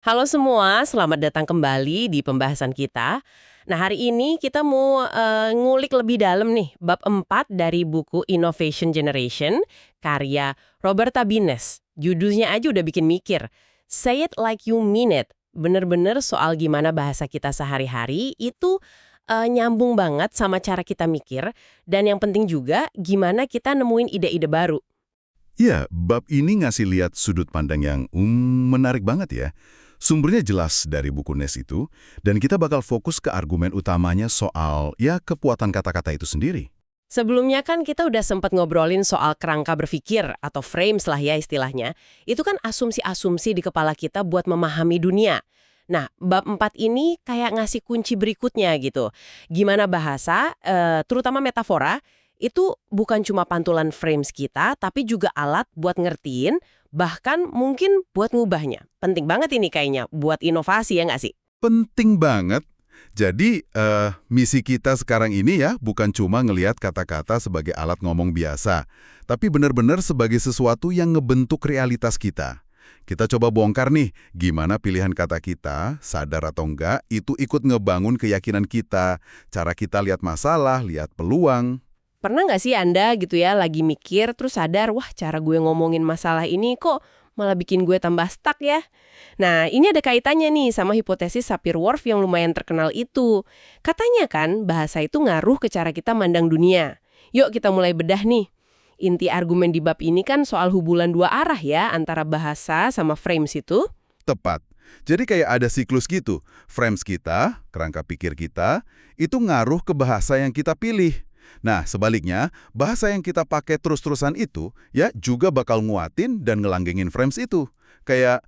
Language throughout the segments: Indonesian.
Halo semua, selamat datang kembali di pembahasan kita. Nah, hari ini kita mau ngulik lebih dalam nih, bab 4 dari buku Innovation Generation, karya Roberta Bines. Judulnya aja udah bikin mikir. Say it like you mean it. Bener-bener soal gimana bahasa kita sehari-hari itu nyambung banget sama cara kita mikir. Dan yang penting juga, gimana kita nemuin ide-ide baru. Iya, bab ini ngasih lihat sudut pandang yang menarik banget ya. Sumbernya jelas dari buku Nes itu, dan kita bakal fokus ke argumen utamanya soal, kekuatan kata-kata itu sendiri. Sebelumnya kan kita udah sempat ngobrolin soal kerangka berpikir atau frames lah ya istilahnya. Itu kan asumsi-asumsi di kepala kita buat memahami dunia. Nah, bab 4 ini kayak ngasih kunci berikutnya gitu. Gimana bahasa, terutama metafora, itu bukan cuma pantulan frames kita, tapi juga alat buat ngertiin, bahkan mungkin buat ngubahnya. Penting banget ini kayaknya, buat inovasi ya nggak sih? Penting banget. Jadi, misi kita sekarang ini ya, bukan cuma ngelihat kata-kata sebagai alat ngomong biasa, tapi benar-benar sebagai sesuatu yang ngebentuk realitas kita. Kita coba bongkar nih, gimana pilihan kata kita, sadar atau enggak, itu ikut ngebangun keyakinan kita, cara kita lihat masalah, lihat peluang. Pernah nggak sih Anda gitu ya, lagi mikir terus sadar, wah cara gue ngomongin masalah ini kok malah bikin gue tambah stuck ya? Nah, ini ada kaitannya nih sama hipotesis Sapir-Whorf yang lumayan terkenal itu. Katanya kan, bahasa itu ngaruh ke cara kita mandang dunia. Yuk kita mulai bedah nih. Inti argumen di bab ini kan soal hubungan dua arah ya, antara bahasa sama frames itu. Tepat. Jadi kayak ada siklus gitu. Frames kita, kerangka pikir kita, itu ngaruh ke bahasa yang kita pilih. Nah, sebaliknya, bahasa yang kita pakai terus-terusan itu, ya juga bakal nguatin dan ngelanggengin frames itu. Kayak,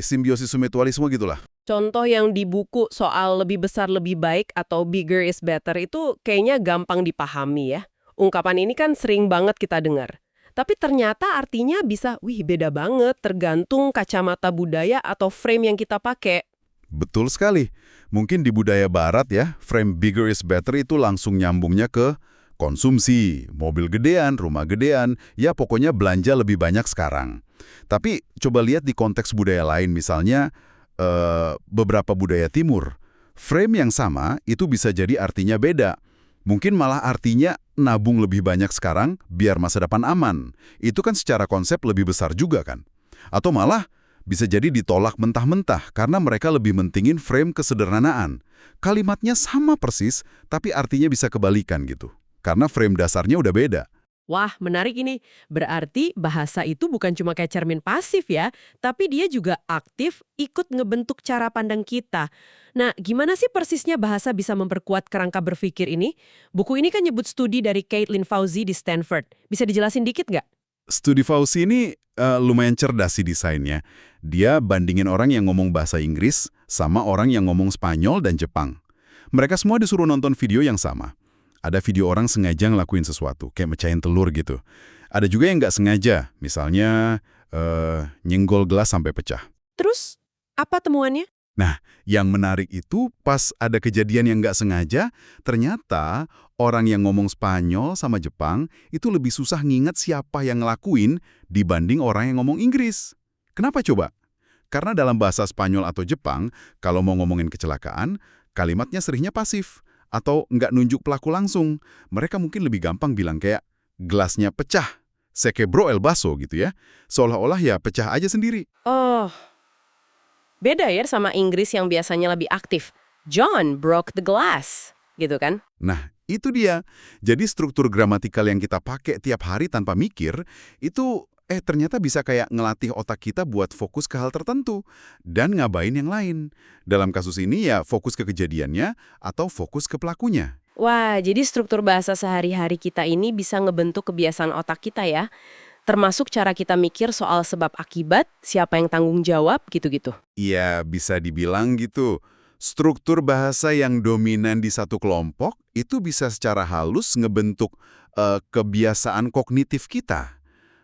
simbiosis mutualisme gitulah. Contoh yang di buku soal lebih besar lebih baik atau bigger is better itu kayaknya gampang dipahami ya. Ungkapan ini kan sering banget kita dengar. Tapi ternyata artinya bisa, beda banget tergantung kacamata budaya atau frame yang kita pakai. Betul sekali. Mungkin di budaya barat ya, frame bigger is better itu langsung nyambungnya ke konsumsi, mobil gedean, rumah gedean, ya pokoknya belanja lebih banyak sekarang. Tapi coba lihat di konteks budaya lain, misalnya beberapa budaya timur. Frame yang sama itu bisa jadi artinya beda. Mungkin malah artinya nabung lebih banyak sekarang biar masa depan aman. Itu kan secara konsep lebih besar juga kan. Atau malah bisa jadi ditolak mentah-mentah karena mereka lebih mentingin frame kesederhanaan. Kalimatnya sama persis, tapi artinya bisa kebalikan gitu. Karena frame dasarnya udah beda. Wah, menarik ini. Berarti bahasa itu bukan cuma kayak cermin pasif ya, tapi dia juga aktif ikut ngebentuk cara pandang kita. Nah, gimana sih persisnya bahasa bisa memperkuat kerangka berpikir ini? Buku ini kan nyebut studi dari Caitlin Fauzi di Stanford. Bisa dijelasin dikit nggak? Studi Fauci ini lumayan cerdas sih desainnya. Dia bandingin orang yang ngomong bahasa Inggris sama orang yang ngomong Spanyol dan Jepang. Mereka semua disuruh nonton video yang sama. Ada video orang sengaja ngelakuin sesuatu, kayak mecahin telur gitu. Ada juga yang nggak sengaja, misalnya nyenggol gelas sampai pecah. Terus, apa temuannya? Nah, yang menarik itu pas ada kejadian yang nggak sengaja, ternyata orang yang ngomong Spanyol sama Jepang itu lebih susah nginget siapa yang ngelakuin dibanding orang yang ngomong Inggris. Kenapa coba? Karena dalam bahasa Spanyol atau Jepang, kalau mau ngomongin kecelakaan, kalimatnya seringnya pasif. Atau nggak nunjuk pelaku langsung. Mereka mungkin lebih gampang bilang kayak, gelasnya pecah, se quebró el vaso gitu ya. Seolah-olah ya pecah aja sendiri. Oh, beda ya sama Inggris yang biasanya lebih aktif. John broke the glass, gitu kan? Nah, itu dia. Jadi struktur gramatikal yang kita pakai tiap hari tanpa mikir, itu ternyata bisa kayak ngelatih otak kita buat fokus ke hal tertentu dan ngabain yang lain. Dalam kasus ini ya fokus ke kejadiannya atau fokus ke pelakunya. Wah, jadi struktur bahasa sehari-hari kita ini bisa ngebentuk kebiasaan otak kita ya. Termasuk cara kita mikir soal sebab akibat, siapa yang tanggung jawab, gitu-gitu. Iya, bisa dibilang gitu. Struktur bahasa yang dominan di satu kelompok itu bisa secara halus ngebentuk kebiasaan kognitif kita.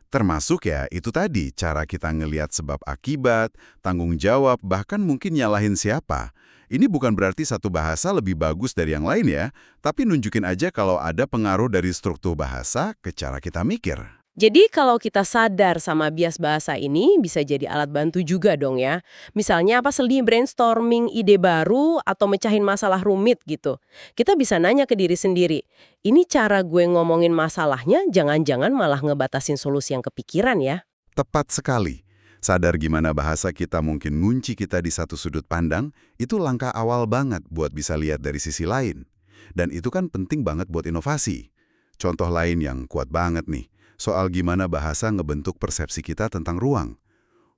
Termasuk ya itu tadi, cara kita ngelihat sebab akibat, tanggung jawab, bahkan mungkin nyalahin siapa. Ini bukan berarti satu bahasa lebih bagus dari yang lain ya, tapi nunjukin aja kalau ada pengaruh dari struktur bahasa ke cara kita mikir. Jadi kalau kita sadar sama bias bahasa ini bisa jadi alat bantu juga dong ya. Misalnya pas lagi brainstorming ide baru atau mecahin masalah rumit gitu. Kita bisa nanya ke diri sendiri, ini cara gue ngomongin masalahnya jangan-jangan malah ngebatasin solusi yang kepikiran ya. Tepat sekali. Sadar gimana bahasa kita mungkin ngunci kita di satu sudut pandang, itu langkah awal banget buat bisa lihat dari sisi lain. Dan itu kan penting banget buat inovasi. Contoh lain yang kuat banget nih, soal gimana bahasa ngebentuk persepsi kita tentang ruang.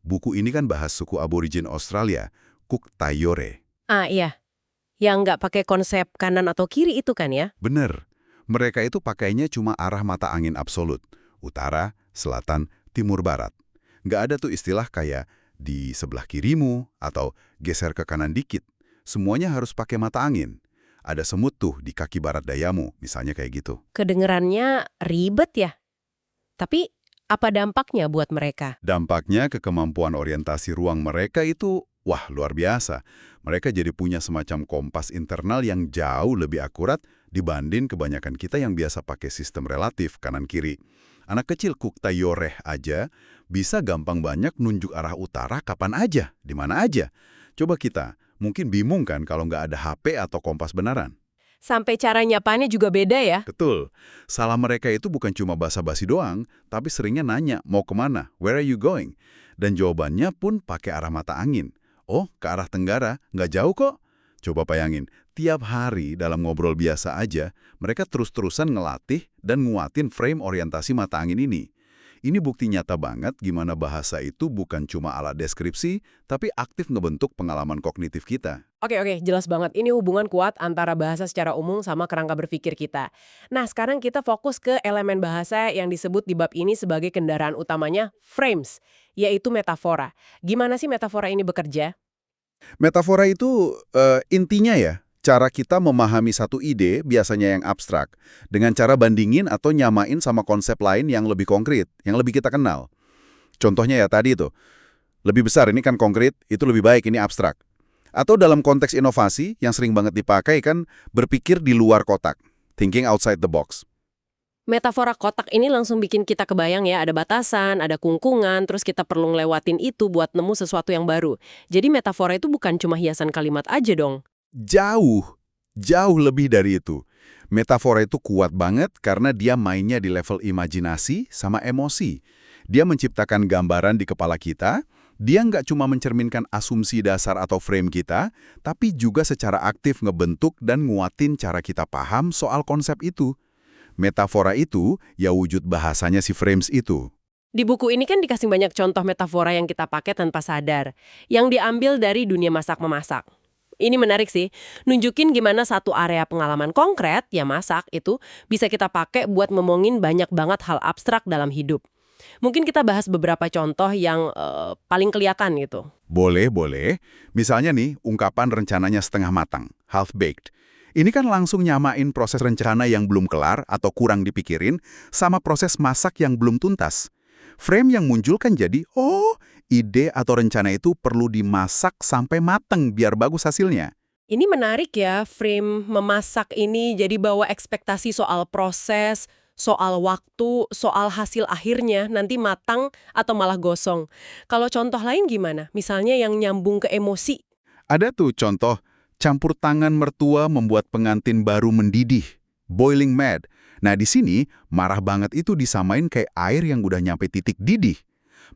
Buku ini kan bahas suku aborigin Australia, Cook Tayore. Ah iya, yang nggak pakai konsep kanan atau kiri itu kan ya? Bener, mereka itu pakainya cuma arah mata angin absolut, utara, selatan, timur, barat. Nggak ada tuh istilah kayak di sebelah kirimu atau geser ke kanan dikit. Semuanya harus pakai mata angin. Ada semut tuh di kaki barat dayamu, misalnya kayak gitu. Kedengerannya ribet ya. Tapi apa dampaknya buat mereka? Dampaknya ke kemampuan orientasi ruang mereka itu, wah luar biasa. Mereka jadi punya semacam kompas internal yang jauh lebih akurat dibanding kebanyakan kita yang biasa pakai sistem relatif kanan-kiri. Anak kecil Cook Tayore aja bisa gampang banyak nunjuk arah utara kapan aja, di mana aja. Coba kita, mungkin bingung kan kalau nggak ada HP atau kompas beneran. Sampai cara nyapaannya juga beda ya? Betul. Salah mereka itu bukan cuma basa-basi doang, tapi seringnya nanya, mau kemana? Where are you going? Dan jawabannya pun pakai arah mata angin. Oh, ke arah tenggara, nggak jauh kok. Coba bayangin, tiap hari dalam ngobrol biasa aja, mereka terus-terusan ngelatih dan nguatin frame orientasi mata angin ini. Ini bukti nyata banget gimana bahasa itu bukan cuma alat deskripsi, tapi aktif ngebentuk pengalaman kognitif kita. Oke, jelas banget. Ini hubungan kuat antara bahasa secara umum sama kerangka berpikir kita. Nah, sekarang kita fokus ke elemen bahasa yang disebut di bab ini sebagai kendaraan utamanya frames, yaitu metafora. Gimana sih metafora ini bekerja? Metafora itu intinya ya, cara kita memahami satu ide, biasanya yang abstrak, dengan cara bandingin atau nyamain sama konsep lain yang lebih konkret, yang lebih kita kenal. Contohnya ya tadi itu, lebih besar ini kan konkret, itu lebih baik ini abstrak. Atau dalam konteks inovasi yang sering banget dipakai kan berpikir di luar kotak, thinking outside the box. Metafora kotak ini langsung bikin kita kebayang ya, ada batasan, ada kungkungan, terus kita perlu ngelewatin itu buat nemu sesuatu yang baru. Jadi metafora itu bukan cuma hiasan kalimat aja dong. Jauh, jauh lebih dari itu. Metafora itu kuat banget karena dia mainnya di level imajinasi sama emosi. Dia menciptakan gambaran di kepala kita, dia nggak cuma mencerminkan asumsi dasar atau frame kita, tapi juga secara aktif ngebentuk dan nguatin cara kita paham soal konsep itu. Metafora itu, ya wujud bahasanya si frames itu. Di buku ini kan dikasih banyak contoh metafora yang kita pakai tanpa sadar, yang diambil dari dunia masak-memasak. Ini menarik sih, nunjukin gimana satu area pengalaman konkret, ya masak, itu bisa kita pakai buat ngomongin banyak banget hal abstrak dalam hidup. Mungkin kita bahas beberapa contoh yang paling kelihatan gitu. Boleh, boleh. Misalnya nih, ungkapan rencananya setengah matang, half-baked. Ini kan langsung nyamain proses rencana yang belum kelar atau kurang dipikirin sama proses masak yang belum tuntas. Frame yang muncul kan jadi, oh, ide atau rencana itu perlu dimasak sampai mateng biar bagus hasilnya. Ini menarik ya, frame memasak ini jadi bawa ekspektasi soal proses, soal waktu, soal hasil akhirnya, nanti matang atau malah gosong. Kalau contoh lain gimana? Misalnya yang nyambung ke emosi. Ada tuh contoh, campur tangan mertua membuat pengantin baru mendidih, boiling mad. Nah di sini, marah banget itu disamain kayak air yang udah nyampe titik didih.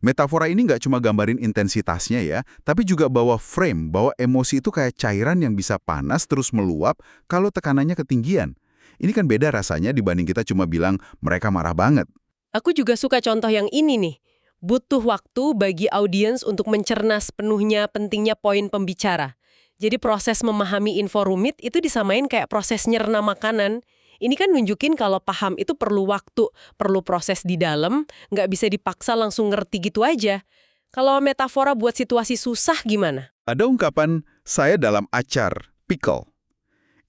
Metafora ini nggak cuma gambarin intensitasnya ya, tapi juga bawa frame, bahwa emosi itu kayak cairan yang bisa panas terus meluap kalau tekanannya ketinggian. Ini kan beda rasanya dibanding kita cuma bilang mereka marah banget. Aku juga suka contoh yang ini nih. Butuh waktu bagi audiens untuk mencerna sepenuhnya pentingnya poin pembicara. Jadi proses memahami info rumit itu disamain kayak proses nyerna makanan. Ini kan nunjukin kalau paham itu perlu waktu, perlu proses di dalam, nggak bisa dipaksa langsung ngerti gitu aja. Kalau metafora buat situasi susah gimana? Ada ungkapan, saya dalam acar, pickle.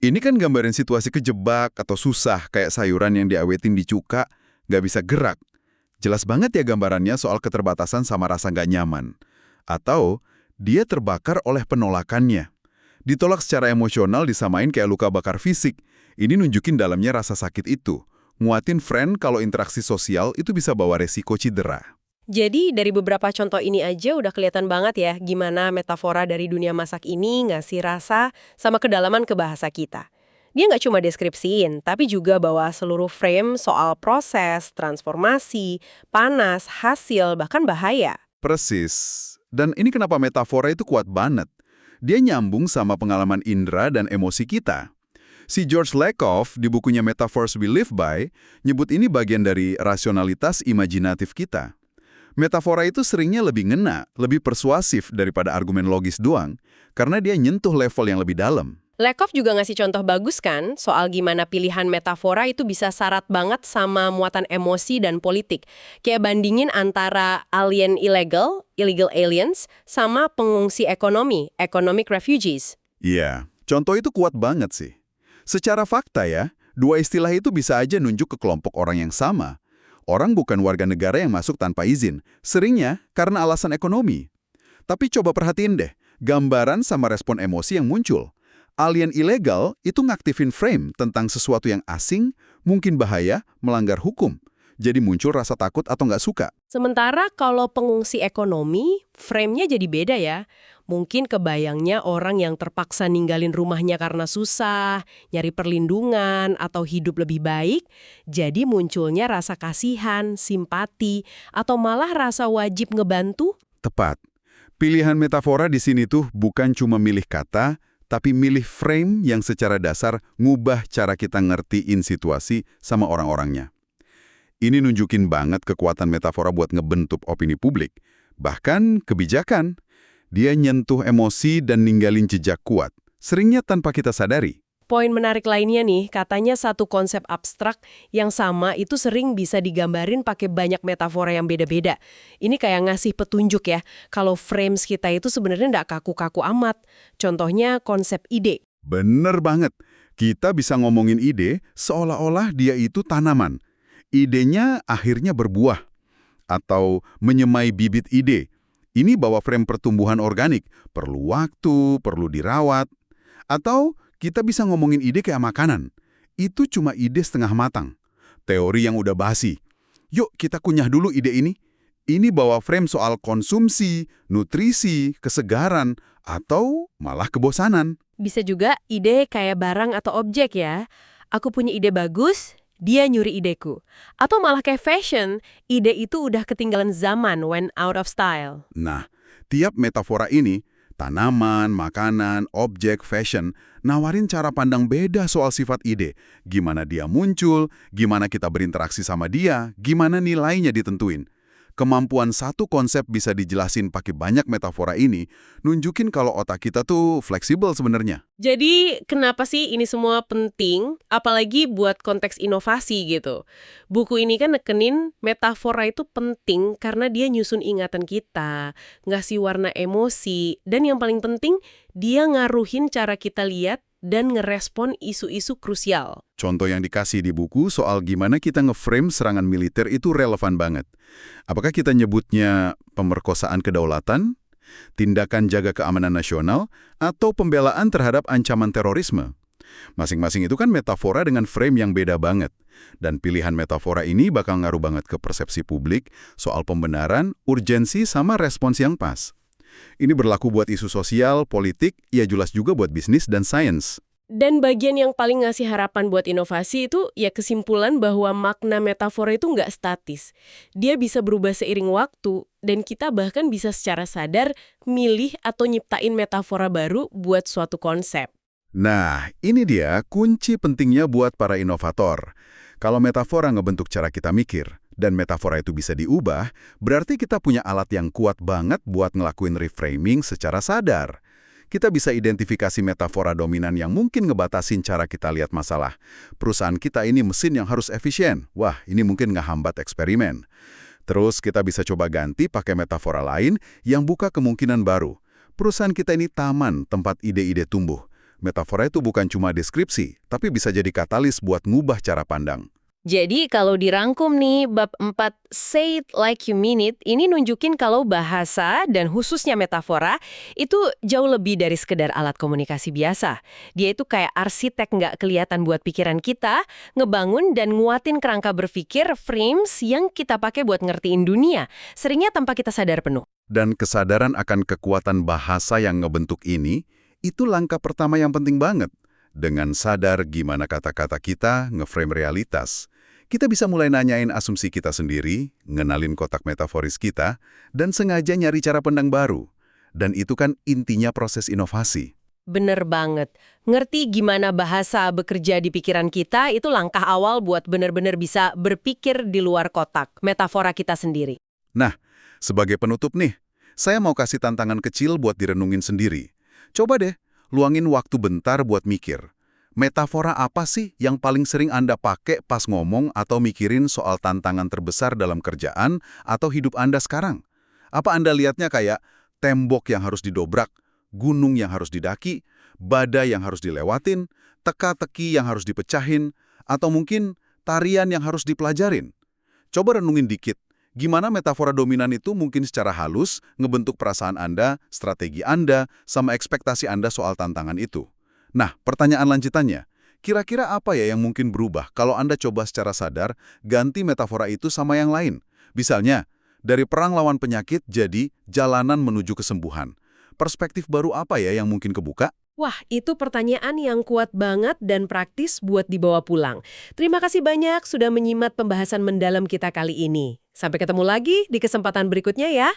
Ini kan gambarin situasi kejebak atau susah kayak sayuran yang diawetin di cuka, nggak bisa gerak. Jelas banget ya gambarannya soal keterbatasan sama rasa nggak nyaman. Atau dia terbakar oleh penolakannya. Ditolak secara emosional disamain kayak luka bakar fisik. Ini nunjukin dalamnya rasa sakit itu. nguatin friend kalau interaksi sosial itu bisa bawa resiko cedera. Jadi dari beberapa contoh ini aja udah kelihatan banget ya gimana metafora dari dunia masak ini ngasih rasa sama kedalaman ke bahasa kita. Dia nggak cuma deskripsiin, tapi juga bawa seluruh frame soal proses, transformasi, panas, hasil, bahkan bahaya. Persis. Dan ini kenapa metafora itu kuat banget. Dia nyambung sama pengalaman indera dan emosi kita. Si George Lakoff di bukunya Metaphors We Live By nyebut ini bagian dari rasionalitas imajinatif kita. Metafora itu seringnya lebih ngena, lebih persuasif daripada argumen logis doang, karena dia nyentuh level yang lebih dalam. Lakoff juga ngasih contoh bagus kan soal gimana pilihan metafora itu bisa syarat banget sama muatan emosi dan politik. Kayak bandingin antara alien illegal aliens, sama pengungsi ekonomi, economic refugees. Iya, contoh itu kuat banget sih. Secara fakta ya, dua istilah itu bisa aja nunjuk ke kelompok orang yang sama. Orang bukan warga negara yang masuk tanpa izin, seringnya karena alasan ekonomi. Tapi coba perhatiin deh, gambaran sama respon emosi yang muncul. Alien ilegal itu ngaktifin frame tentang sesuatu yang asing, mungkin bahaya, melanggar hukum. Jadi muncul rasa takut atau nggak suka. Sementara kalau pengungsi ekonomi, frame-nya jadi beda ya. Mungkin kebayangnya orang yang terpaksa ninggalin rumahnya karena susah, nyari perlindungan, atau hidup lebih baik. Jadi munculnya rasa kasihan, simpati, atau malah rasa wajib ngebantu. Tepat. Pilihan metafora di sini tuh bukan cuma milih kata, tapi milih frame yang secara dasar ngubah cara kita ngertiin situasi sama orang-orangnya. Ini nunjukin banget kekuatan metafora buat ngebentuk opini publik. Bahkan kebijakan. Dia nyentuh emosi dan ninggalin jejak kuat, seringnya tanpa kita sadari. Poin menarik lainnya nih, katanya satu konsep abstrak yang sama itu sering bisa digambarin pakai banyak metafora yang beda-beda. Ini kayak ngasih petunjuk ya, kalau frames kita itu sebenarnya nggak kaku-kaku amat. Contohnya konsep ide. Bener banget. Kita bisa ngomongin ide seolah-olah dia itu tanaman. Idenya akhirnya berbuah. Atau menyemai bibit ide. Ini bawa frame pertumbuhan organik, perlu waktu, perlu dirawat. Atau kita bisa ngomongin ide kayak makanan. Itu cuma ide setengah matang. Teori yang udah basi. Yuk kita kunyah dulu ide ini. Ini bawa frame soal konsumsi, nutrisi, kesegaran, atau malah kebosanan. Bisa juga ide kayak barang atau objek ya. Aku punya ide bagus, dia nyuri ideku. Atau malah kayak fashion, ide itu udah ketinggalan zaman when out of style. Nah, tiap metafora ini, tanaman, makanan, objek, fashion, nawarin cara pandang beda soal sifat ide. Gimana dia muncul, gimana kita berinteraksi sama dia, gimana nilainya ditentuin. Kemampuan satu konsep bisa dijelasin pakai banyak metafora ini, nunjukin kalau otak kita tuh fleksibel sebenarnya. Jadi kenapa sih ini semua penting, apalagi buat konteks inovasi gitu. Buku ini kan nekenin metafora itu penting karena dia nyusun ingatan kita, ngasih warna emosi, dan yang paling penting, dia ngaruhin cara kita lihat dan ngerespon isu-isu krusial. Contoh yang dikasih di buku soal gimana kita nge-frame serangan militer itu relevan banget. Apakah kita nyebutnya pemerkosaan kedaulatan, tindakan jaga keamanan nasional, atau pembelaan terhadap ancaman terorisme? Masing-masing itu kan metafora dengan frame yang beda banget. Dan pilihan metafora ini bakal ngaruh banget ke persepsi publik soal pembenaran, urgensi, sama respons yang pas. Ini berlaku buat isu sosial, politik, ya jelas juga buat bisnis dan sains. Dan bagian yang paling ngasih harapan buat inovasi itu ya kesimpulan bahwa makna metafora itu nggak statis. Dia bisa berubah seiring waktu, dan kita bahkan bisa secara sadar milih atau nyiptain metafora baru buat suatu konsep. Nah, ini dia kunci pentingnya buat para inovator. Kalau metafora ngebentuk cara kita mikir, dan metafora itu bisa diubah, berarti kita punya alat yang kuat banget buat ngelakuin reframing secara sadar. Kita bisa identifikasi metafora dominan yang mungkin ngebatasin cara kita lihat masalah. Perusahaan kita ini mesin yang harus efisien. Wah, ini mungkin ngehambat eksperimen. Terus kita bisa coba ganti pakai metafora lain yang buka kemungkinan baru. Perusahaan kita ini taman, tempat ide-ide tumbuh. Metafora itu bukan cuma deskripsi, tapi bisa jadi katalis buat ngubah cara pandang. Jadi kalau dirangkum nih, bab 4 Say It Like You Mean It, ini nunjukin kalau bahasa dan khususnya metafora itu jauh lebih dari sekedar alat komunikasi biasa. Dia itu kayak arsitek nggak kelihatan buat pikiran kita, ngebangun dan nguatin kerangka berpikir frames yang kita pakai buat ngertiin dunia, seringnya tanpa kita sadar penuh. Dan kesadaran akan kekuatan bahasa yang ngebentuk ini, itu langkah pertama yang penting banget. Dengan sadar gimana kata-kata kita ngeframe realitas, kita bisa mulai nanyain asumsi kita sendiri, ngenalin kotak metaforis kita, dan sengaja nyari cara pandang baru. Dan itu kan intinya proses inovasi. Bener banget. Ngerti gimana bahasa bekerja di pikiran kita itu langkah awal buat bener-bener bisa berpikir di luar kotak, metafora kita sendiri. Nah, sebagai penutup nih, saya mau kasih tantangan kecil buat direnungin sendiri. Coba deh, luangin waktu bentar buat mikir. Metafora apa sih yang paling sering Anda pakai pas ngomong atau mikirin soal tantangan terbesar dalam kerjaan atau hidup Anda sekarang? Apa Anda lihatnya kayak tembok yang harus didobrak, gunung yang harus didaki, badai yang harus dilewatin, teka-teki yang harus dipecahin, atau mungkin tarian yang harus dipelajarin? Coba renungin dikit, gimana metafora dominan itu mungkin secara halus ngebentuk perasaan Anda, strategi Anda, sama ekspektasi Anda soal tantangan itu. Nah, pertanyaan lanjutannya, kira-kira apa ya yang mungkin berubah kalau Anda coba secara sadar ganti metafora itu sama yang lain? Misalnya, dari perang lawan penyakit jadi jalanan menuju kesembuhan. Perspektif baru apa ya yang mungkin kebuka? Wah, itu pertanyaan yang kuat banget dan praktis buat dibawa pulang. Terima kasih banyak sudah menyimak pembahasan mendalam kita kali ini. Sampai ketemu lagi di kesempatan berikutnya ya.